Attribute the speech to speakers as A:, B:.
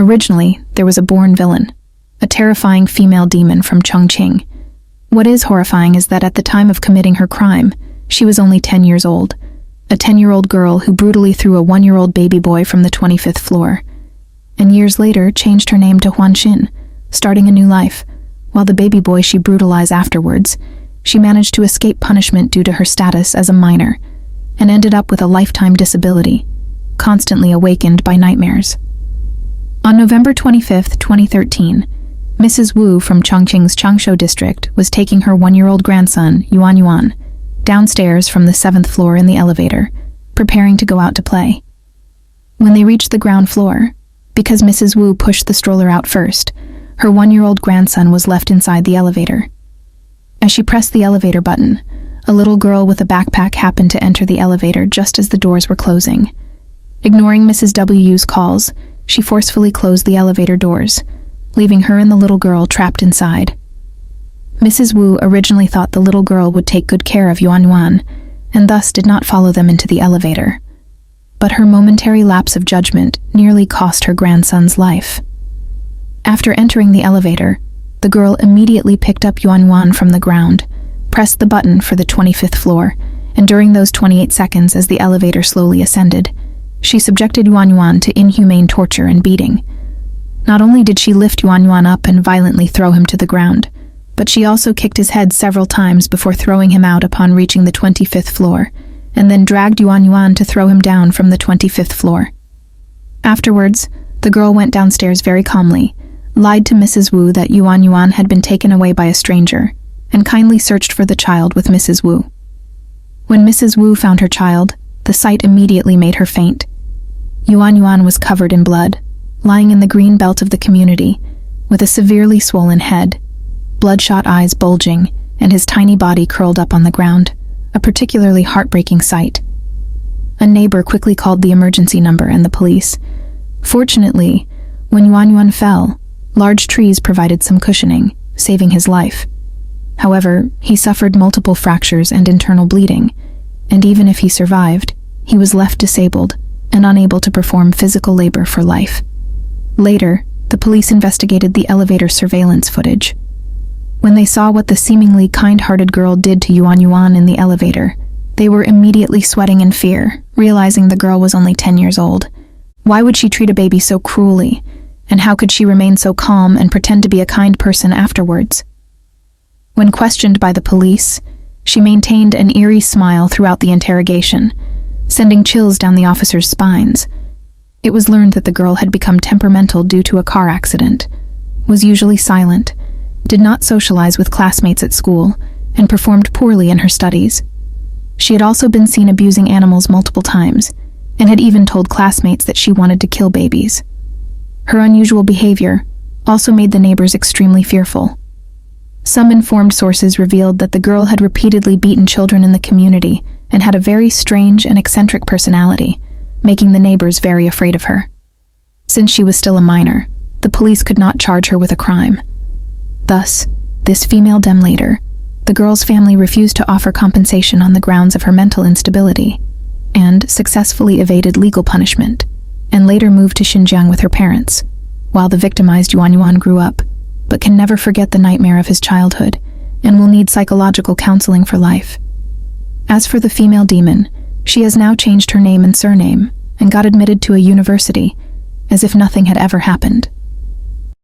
A: Originally, there was a born villain, a terrifying female demon from Chongqing. What is horrifying is that at the time of committing her crime, she was only 10 years old, a 10-year-old girl who brutally threw a 1-year-old baby boy from the 25th floor, and years later changed her name to Huan Xin, starting a new life. While the baby boy she brutalized afterwards, she managed to escape punishment due to her status as a minor, and ended up with a lifetime disability, constantly awakened by nightmares. On November 25, 2013, Mrs. Wu from Chongqing's Changshu district was taking her 1-year-old grandson, Yuan Yuan, downstairs from the 7th floor in the elevator, preparing to go out to play. When they reached the ground floor, because Mrs. Wu pushed the stroller out first, her 1-year-old grandson was left inside the elevator. As she pressed the elevator button, a little girl with a backpack happened to enter the elevator just as the doors were closing. Ignoring Mrs. Wu's calls, she forcefully closed the elevator doors, leaving her and the little girl trapped inside. Mrs. Wu originally thought the little girl would take good care of Yuan Yuan, and thus did not follow them into the elevator. But her momentary lapse of judgment nearly cost her grandson's life. After entering the elevator, the girl immediately picked up Yuan Yuan from the ground, pressed the button for the 25th floor, and during those 28 seconds as the elevator slowly ascended, she subjected Yuan Yuan to inhumane torture and beating. Not only did she lift Yuan Yuan up and violently throw him to the ground, but she also kicked his head several times before throwing him out upon reaching the 25th floor, and then dragged Yuan Yuan to throw him down from the 25th floor. Afterwards, the girl went downstairs very calmly, lied to Mrs. Wu that Yuan Yuan had been taken away by a stranger, and kindly searched for the child with Mrs. Wu. When Mrs. Wu found her child, the sight immediately made her faint. Yuan Yuan was covered in blood, lying in the green belt of the community, with a severely swollen head, bloodshot eyes bulging, and his tiny body curled up on the ground, a particularly heartbreaking sight. A neighbor quickly called the emergency number and the police. Fortunately, when Yuan Yuan fell, large trees provided some cushioning, saving his life. However, he suffered multiple fractures and internal bleeding, and even if he survived, he was left disabled and unable to perform physical labor for life. Later, the police investigated the elevator surveillance footage. When they saw what the seemingly kind-hearted girl did to Yuan Yuan in the elevator, they were immediately sweating in fear, realizing the girl was only 10 years old. Why would she treat a baby so cruelly? And how could she remain so calm and pretend to be a kind person afterwards? When questioned by the police, she maintained an eerie smile throughout the interrogation, sending chills down the officers' spines. It was learned that the girl had become temperamental due to a car accident, was usually silent, did not socialize with classmates at school, and performed poorly in her studies. She had also been seen abusing animals multiple times, and had even told classmates that she wanted to kill babies. Her unusual behavior also made the neighbors extremely fearful. Some informed sources revealed that the girl had repeatedly beaten children in the community and had a very strange and eccentric personality, making the neighbors very afraid of her. Since she was still a minor, the police could not charge her with a crime. Thus, this female dem leader, the girl's family refused to offer compensation on the grounds of her mental instability, and successfully evaded legal punishment, and later moved to Xinjiang with her parents, while the victimized Yuan Yuan grew up, but can never forget the nightmare of his childhood, and will need psychological counseling for life. As for the female demon, she has now changed her name and surname, and got admitted to a university, as if nothing had ever happened.